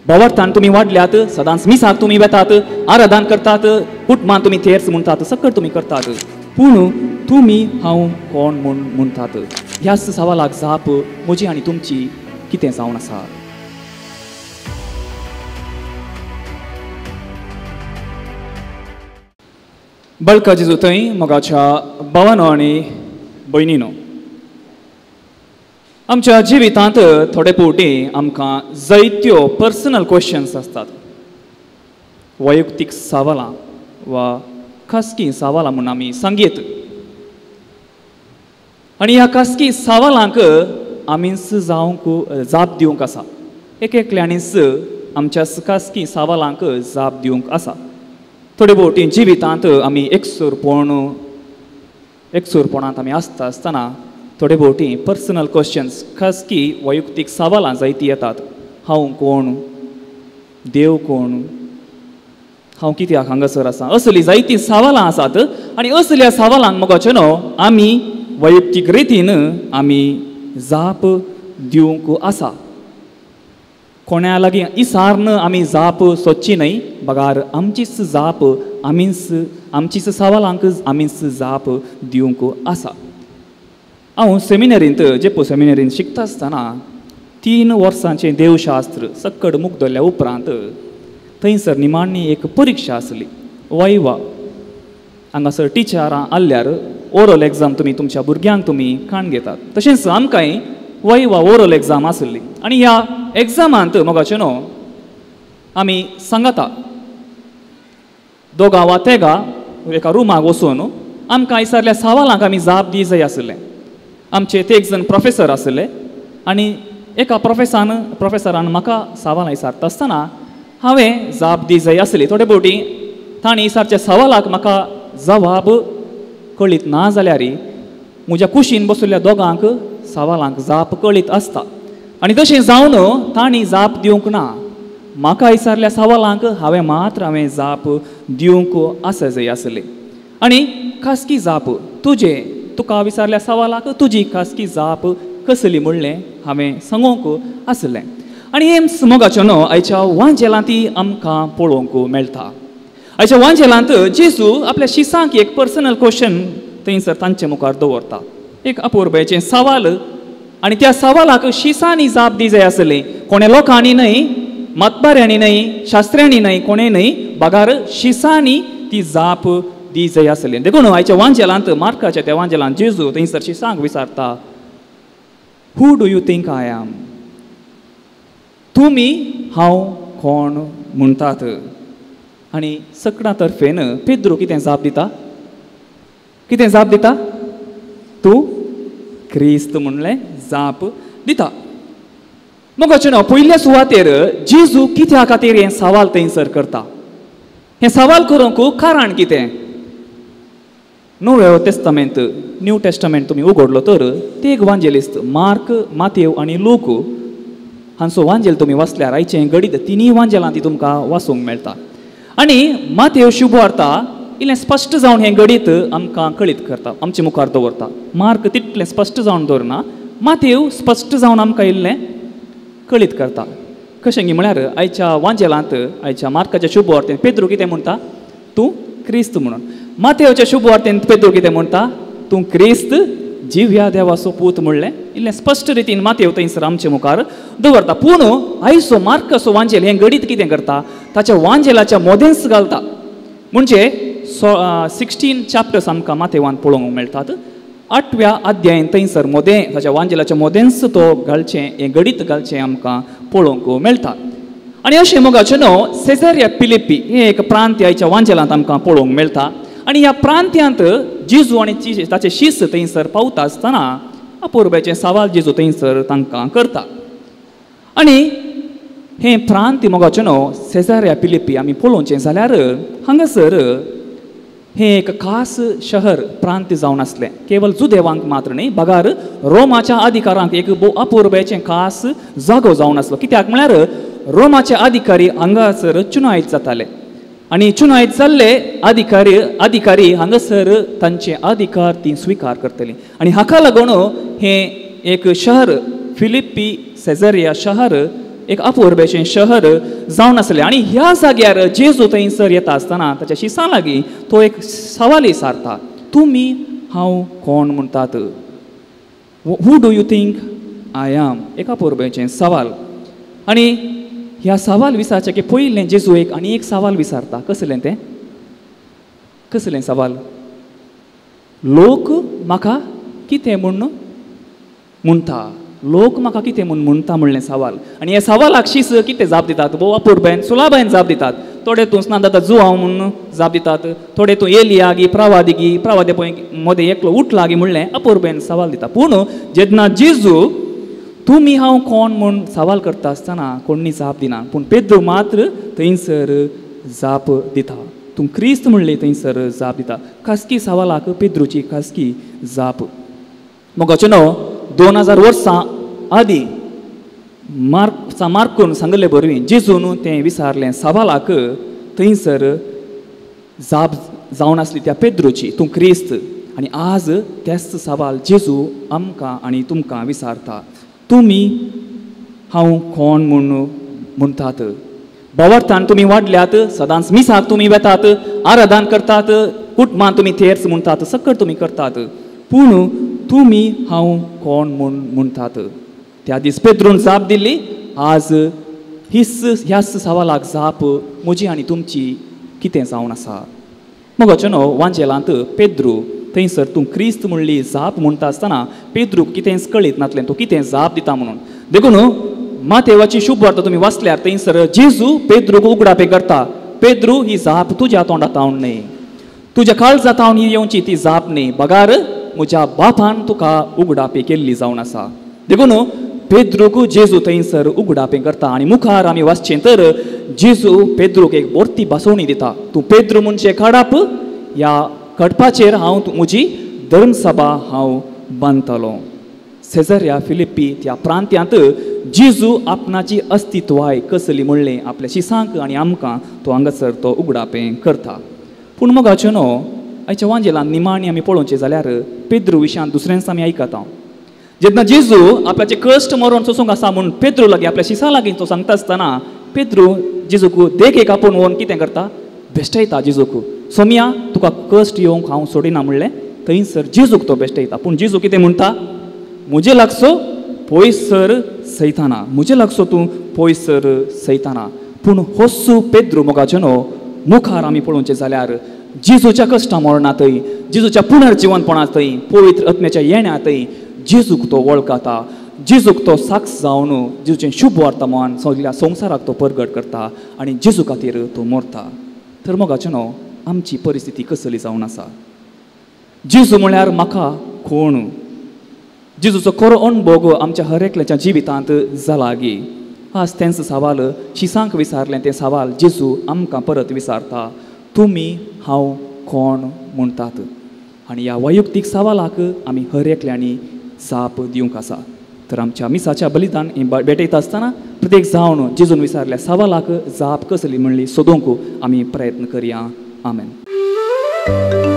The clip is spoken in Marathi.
भावार्थान तुम्ही वाढल्यात, सदांच मिसाक तुम्ही वेतात, आराधन करतात, कुटुंबान तुम्ही थेर्स म्हणतात, सकट तुम्ही करतात, पूण तुम्ही हांव कोण म्हूण म्हणटात. ह्याच सवालाक जाप म्हजी आनी तुमची कितें जावन आसा? बळका जेजू थंय मोगाच्या भावानो आनी भयणीनो, आमच्या जिवितांत थोडे फावटी आमकां जायत्यो पर्सनल क्वेश्चन्स आसतात, वैयक्तीक सवालां वा खासगी सवालां म्हूण आमी सांगीत. आनी ह्या खासगी सवालांक आमीच जावंक जाप दिवंक आसा. एकल्यानीच आमच्या खासगी सवालांक जाप दिवंक आसा. थोडे फावटी जिवितांत आमी एकसुरपणांत आमी आसतना थोडे फावटी पर्सनल क्वेश्चन्स, खासगी वैयक्तीक सवालां जायतीं येतात. हांव कोण? देव कोण? हांव कित्याक हांगासर आसा? असली जायतीं सवालां आसात. आनी असल्या सवालांक मोगाचें न्हू आमी वैयक्तीक रितीन आमी जाप दिवंक आसा. कोण्या लागीं इसारन आमी जाप सोदची न्हय, बगार आमचीच जाप आमचीच सवालांक आमीच जाप दिवंक आसा. हांव सेमिनरींत जेपो सेमिनरींत शिकता आसतना 3 वर्सांचें देवशास्त्र सकट मुक्दल्या उपरांत थंयसर निमाणी एक परिक्षा आसली, वायवा. हांगासर टिचरां आसल्यार ओरल एग्जाम तुमी तुमच्या भुरग्यांक तुमी काण घेतात, तशेंच आमकांय वायवा ओरल एग्जाम आसली. आनी ह्या एग्जामांत मोगाचें न्हू आमी सांगता दोगा वा तेगा एका रुमाक वचून आमकां विचारल्या सवालांक आमी जाप दी जाय आसलें. आमचे ते एक जण प्रोफेसर आसले आनी एका प्रोफेसरान म्हाका सवालां विचारता आसतना हांवें जाप दी जाय आसली. थोडे फावटी ताणी विचारच्या सवालाक म्हाका जवाब कळीत ना जाल्यार म्हज्या कुशीन बसलेल्या दोगांक सवालांक जाप कळीत आसता. आनी तशें जावन ताणी जाप दिवंक ना. म्हाका विचारल्या सवालांक हांवें जाप दिवंक आसा जाय आसलें. आनी खासगी जाप तुका विचारल्या सवालाक तुजी खासगी जाप कसली म्हणलें हांवें सांगूंक आसलें. आनी हें मोगाचें न्हू आयच्या वांजेलांत आमकां पळोवंक मेळटा. आयच्या वांजेलांत जेजू आपल्या शिसांक एक पर्सनल क्वेश्चन थंयसर तांचे मुखार दवरता, एक अपुरबायेचें सवाल. आनी त्या सवालाक शिसांनी जाप दी जाय आसलें, कोणे लोकांनी न्हय, मतबाऱ्यांनी न्हय, शास्त्र्यांनी न्हय, कोणेय न्हय, बगार शिसांनी ती जाप दी जाय आसलें. देखून आयच्या वांजेलांत मार्काच्या त्या वांजेलांत जेजू थंयसर शिसांक विचारता, who do you think I am? तुमी हांव कोण म्हणटात? आनी सकणा तर्फेन पेद्रू कितें जाप दिता? कितें जाप दिता? तूं क्रिस्त म्हणलें जाप दिता. मोगाचें न्हू पयल्या सुवातेर जेजू कित्या खातीर हें सवाल थंयसर करता? हें सवाल करूंक कारण कितें? नवो टेस्टमेंट, न्यू टेस्टमेंट तुमी उगडलो तर ते एक वांजेलिस्ट मार्क, मातेव आनी लूक हांचो वांजेल तुमी वाचल्यार आयचें गणीत 3 वांजेलां ती तुमकां वाचूंक मेळटा. आनी मातेव शुभवार्ता इल्लें स्पश्ट जावन हें गणीत आमकां कळीत करता, आमचे मुखार दवरता. मार्क तितलें स्पश्ट जावन दवरना, मातेव स्पश्ट जावन आमकां इल्लें कळीत करता. कशें गी म्हळ्यार आयच्या वांजेलांत आयच्या मार्काच्या शुभवार्तेंत पेद्रू कितें म्हणटा? तूं क्रिस्त म्हणून. मातेवच्या शुभवार्तेंत पेद्रू कितें म्हणटा? तूं क्रिस्त जिव्या देवाचो पूत म्हणलें. इल्लें स्पश्ट रितीन मातेव थंयसर आमचे मुखार दवरता. पूण आयचो मार्काचो वांजेल हें गणीत कितें करता? ताच्या वांजेलाच्या मोदेंस घालता. म्हणजे 16 चॅप्टर्स आमकां मातेवान पळोवंक मेळटात. 8व्या अध्यायान थंयसर मोदें ताच्या वांजेलाच्या मोदेंस तो घालचें, हें गणीत घालचें आमकां पळोवंक मेळटा. आनी अशें मोगाचें न्हू सेजारिया फिलिप्पी हें एक प्रांत आयच्या वांजेलांत आमकां पळोवंक मेळटा. आनी ह्या प्रांत्यांत जेजू आनी ताचे शिस थंयसर पावता आसतना अपुरबायेचें सवाल जेजू थंयसर तांकां करता. आनी हें प्रांत मोगाचें न्हू सेजारिया फिलिप्पी आमी पळोवचें जाल्यार हांगासर हें एक खास शहर प्रांत जावन आसलें. केवळ जुदेवांक मात्र न्ही, बगार रोमाच्या अधिकारांक एक अपुरबायेचें खास जागो जावन आसलो. कित्याक म्हळ्यार रोमाचे अधिकारी हांगासर चुनायत जाताले. आनी चुनायत जाल्ले अधिकारी हांगासर तांचे अधिकार ती स्विकार करतली. आनी हाका लागून हें एक शहर फिलिप्पी सेजारिया शहर एक अपुर्बेचें शहर जावन आसलें आनी ह्या जाग्यार जेजू थंयसर येता आसतना ताच्या शिसां लागीं तो एक सवाल विचारता, तुमी हांव कोण म्हणटात? Who do you think I am? एक अपुर्बेचें सवाल. आनी ह्या सवाल विचारचे पयलें जेजू आनी एक सवाल विचारता. कसलें तें? कसलें सवाल? लोक म्हाका कितें म्हूण म्हणटा? लोक म्हाका कितें म्हूण म्हणटा म्हणलें सवाल. आनी ह्या सवालाक शीस कितें जाप दितात? भोव अपुर्बेन सुलाबायन जाप दितात. थोडे तूं स्नान जाता जुवांव म्हणून जाप दितात, थोडे तूं एलिया गी प्रवादी गी, प्रवादे पळय मदें एकलो उठला गी म्हणलें अपुर्बेन सवाल दिता. पूण जेन्ना जेजू तुमी हांव कोण म्हूण सवाल करता आसतना कोणी जाप दिना, पूण पेद्रू मात्र थंयसर जाप दिता. तूं क्रिस्त म्हणले थंयसर जाप दिता. खासगी सवालाक पेद्रूची खासगी जाप. मोगाचें न्हू 2000 वर्सां आदीं मार्कून सांगले बरवीं जेजून तें विचारलें सवालाक थंयसर जाप जावन आसली त्या पेद्रूची, तूं क्रिस्त. आनी आज तेच सवाल जेजू आमकां आनी तुमकां विचारता, तुमी हांव कोण म्हूण म्हणटात? भोवर्थान तुमी वाडल्यात, सदांच मिसाक तुमी वेतात, आराधन करतात, कुटुंबान तुमी थेर्स म्हणटात, सकळ तुमी करतात, पूण तुमी हांव कोण म्हूण म्हणटात? त्या दीस पेद्रून जाप दिल्ली. आज ह्याच सवालाक जाप म्हजी आनी तुमची कितें जावन आसा? मोगाचें न्हू वांजेलांत पेद्रू थंयसर तूं क्रिस्त म्हणली जाप म्हणटा आसतना पेद्रूक कितेंच कळीत नासलें तूं कितें जाप दिता म्हणून. देखून मातेवाची शुभ वार्ता तुमी वाचल्यार थंयसर जेजू पेद्रूक उगडापे करता. पेद्रू ही जाप तुज्या तोंडांत आवन न्ही, तुज्या काळजांत आवन ही येवची ती जाप न्ही, बगार म्हज्या बापान तुका उगडापे केल्ली जावन आसा. देखून पेद्रूक जेजू थंयसर उगडापे करता. आनी मुखार आमी वाचचें तर जेजू पेद्रूक एक बोरती बासवणी दिता. तूं पेद्रू म्हणचें काडप, ह्या कडपाचेर हांव म्हजी धर्मसभा हांव बांदतलो. सेझरिया फिलिप्पी त्या प्रांत्यांत जेजू आपणाची अस्तित्वाय कसली म्हणलें आपल्या शिसांक आनी आमकां तो हांगासर तो उगडापें करता. पूण मोगाचें न्हू आयच्या वांजेलांत निमाणी आमी पळोवचें जाल्यार पेद्रू विशयान दुसऱ्यांच आमी आयकता. जेन्ना जेजू आपल्याचे कश्ट मरोन सोसूंक आसा म्हूण पेद्रू लागीं आपल्या शिसां लागीं तो सांगता आसतना पेद्रू जेजूक देख आपूण व्हरून कितें करता? बेश्टयता जेजूक. सोम्या तुका कश्ट येवंक हांव सोडिना म्हणलें थंयसर जेजूक तो बेश्टयता. पूण जेजू कितें म्हणटा? म्हजे लागसो पयस सर सैताना, म्हजे लागसो तूं पयस सर सैताना. पूण होस्सू पेद्रू मोगाचें न्हू मुखार आमी पळोवचें जाल्यार जेजूच्या कश्टा मरणांतय, जेजूच्या पुनर्जिवनपणांतय, पवित्र आत्म्याच्या येण्यातय जेजूक तो वळखता. जेजूक तो साक्ष जावन जेजूचें शुभ वर्तमान सगळ्या संवसाराक तो परगट करता आनी जेजू खातीर तो मरता. तर मोगाचें न्हू आमची परिस्थिती कसली जावन आसा? जेजू म्हळ्यार म्हाका कोण? जेजूचो खरो अणभव आमच्या हर एकल्याच्या जिवितांत जाला गी. आज तेंच सवाल शिसांक विचारलें तें सवाल जेजू आमकां परत विचारता, तुमी हांव कोण म्हणटात? आनी ह्या वैयक्तीक सवालाक आमी हर एकल्यांनी जाप दिवंक आसा. तर आमच्या मिसाच्या बलिदान भेटयता आसतना प्रत्येक जावन जेजून विचारल्या सवालाक जाप कसली म्हणली सोदूंक आमी प्रयत्न करया. आमेन.